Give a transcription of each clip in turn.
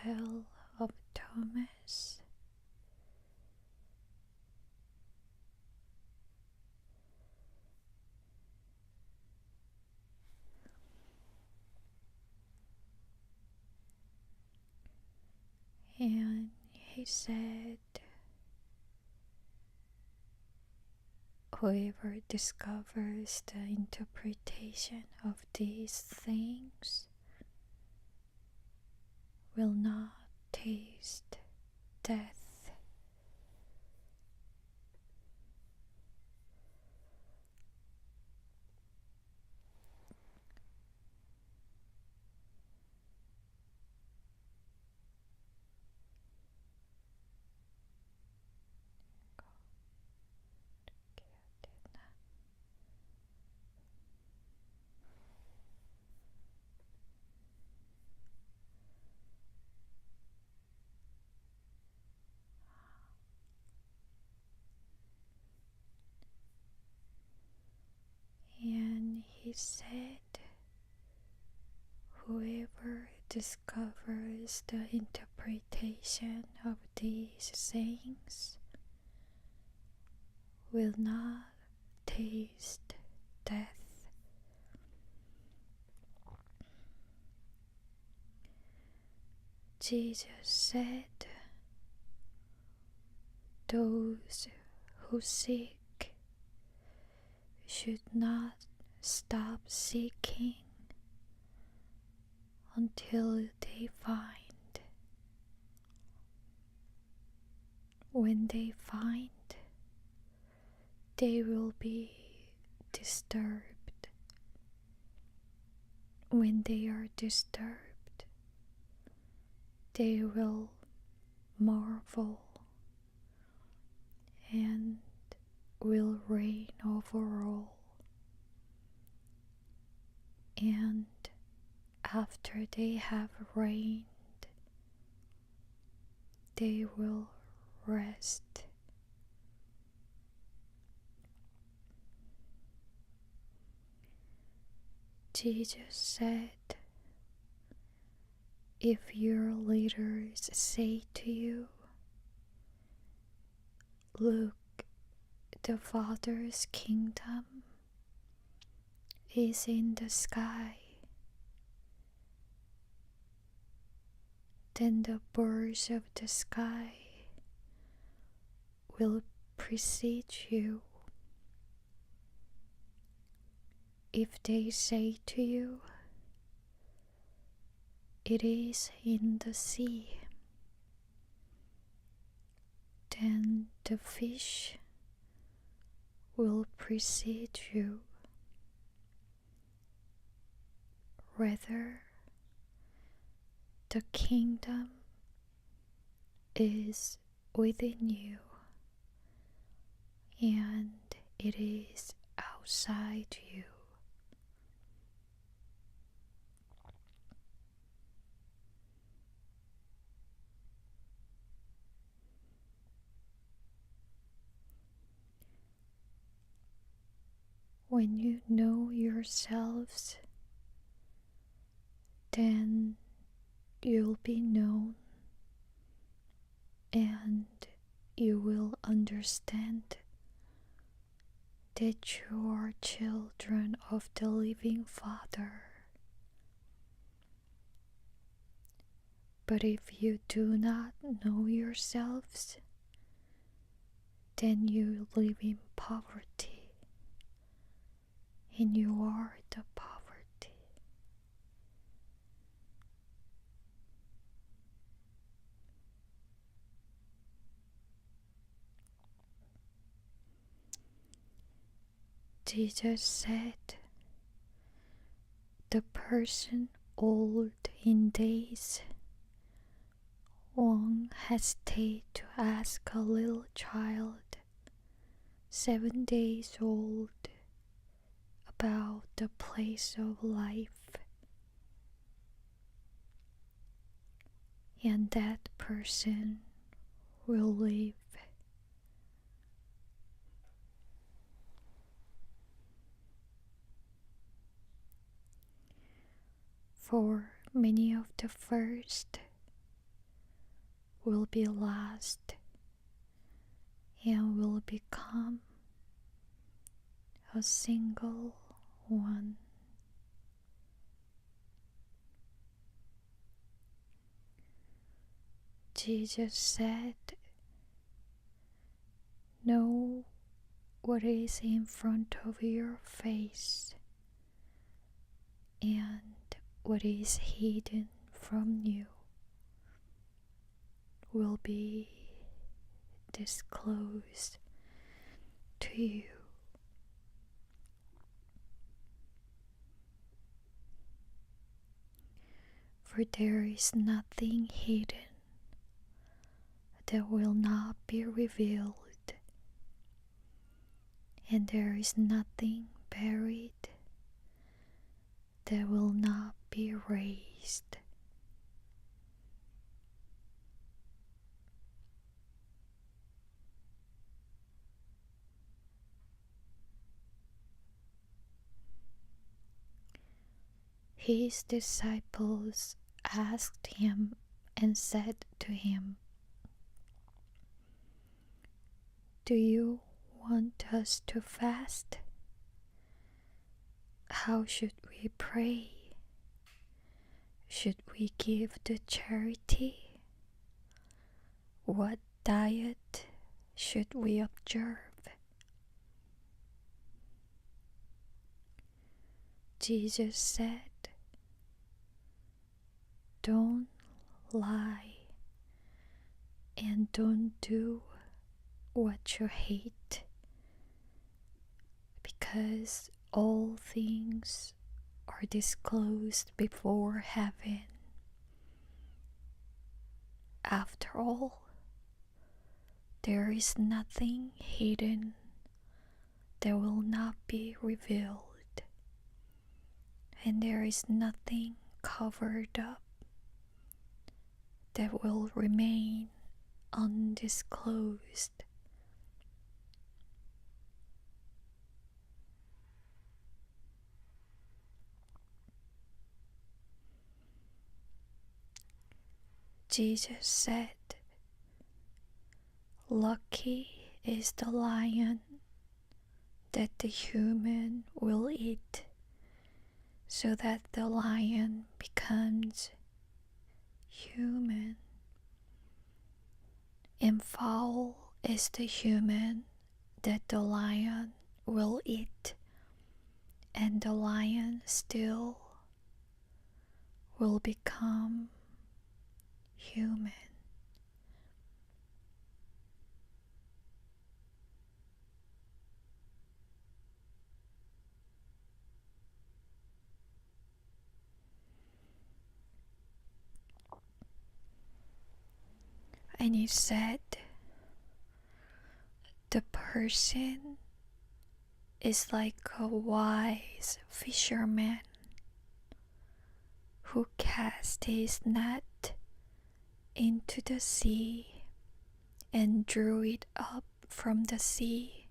Gospel of Thomas. And he said, whoever discovers the interpretation of these things will not taste death. And he said, whoever discovers the interpretation of these sayings will not taste death. Jesus said, those who seek should not stop seeking until they find. When they find, they will be disturbed. When they are disturbed, they will marvel and will reign over all. And after they have reigned, they will rest. Jesus said, if your leaders say to you, look, the Father's kingdom is in the sky, then the birds of the sky will precede you. If they say to you, it is in the sea, then the fish will precede you. Rather, the kingdom is within you, and it is outside you. When you know yourselves, then you'll be known, and you will understand that you are children of the living Father. But if you do not know yourselves, then you live in poverty, and you are the poverty. Jesus said, the person old in days won't hesitate to ask a little child 7 days old about the place of life, and that person will live. For many of the first will be lost and will become a single one. Jesus said, "Know what is in front of your face, and what is hidden from you will be disclosed to you." For there is nothing hidden that will not be revealed, and there is nothing buried that will not be raised. His disciples asked him and said to him, "Do you want us to fast? How should we pray? Should we give to charity? What diet should we observe?" Jesus said, "Don't lie and don't do what you hate, because all things are disclosed before heaven. After all, there is nothing hidden that will not be revealed, and there is nothing covered up that will remain undisclosed." Jesus said, "Lucky is the lion that the human will eat, so that the lion becomes human. And foul is the human that the lion will eat, and the lion still will become human." And he said, "The person is like a wise fisherman who cast his net into the sea and drew it up from the sea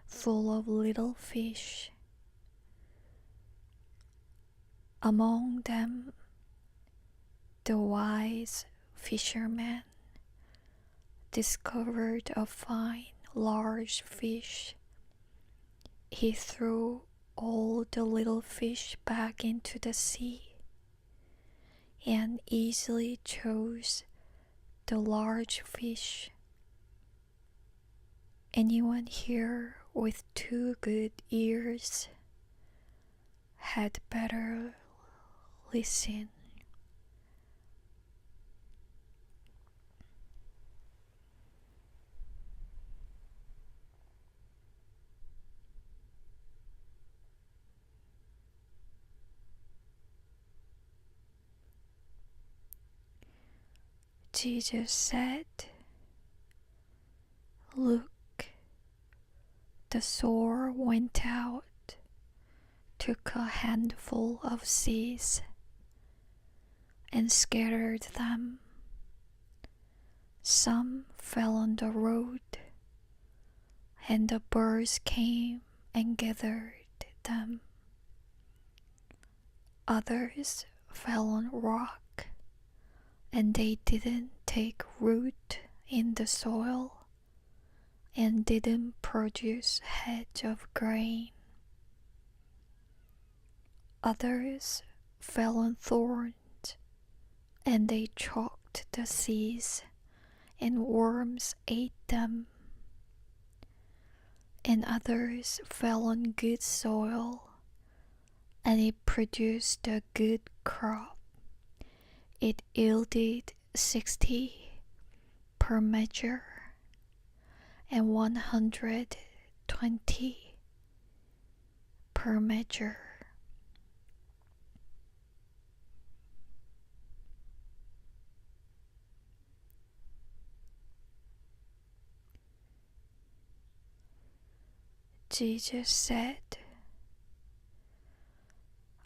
full of little fish. Among them, the wise fisherman discovered a fine large fish. He threw all the little fish back into the sea and easily chose the large fish. Anyone here with 2 good ears had better listen." Jesus said, "Look, the sower went out, took a handful of seeds, and scattered them. Some fell on the road, and the birds came and gathered them. Others fell on rock, and they didn't take root in the soil and didn't produce heads of grain. Others fell on thorns, and they choked the seeds, and worms ate them. And others fell on good soil, and it produced a good crop. It yielded 60 per measure, and 120 per measure. Jesus said,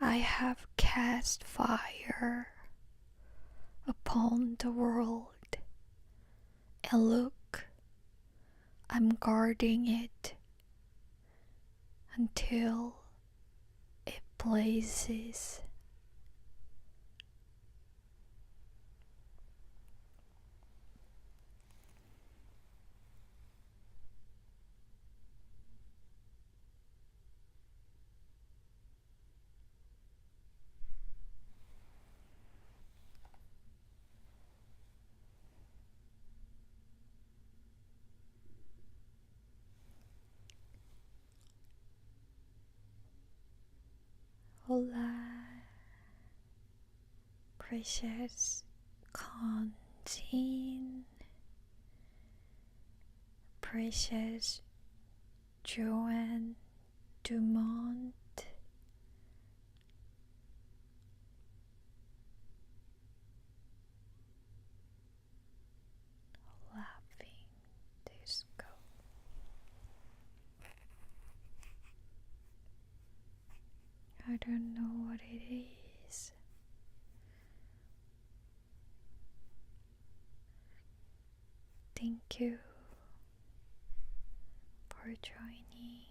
I have cast fire upon the world, and look, I'm guarding it until it blazes. Hola, precious Constantine, precious Joanne Dumont, laughing disco. I don't know what it is. Thank you for joining.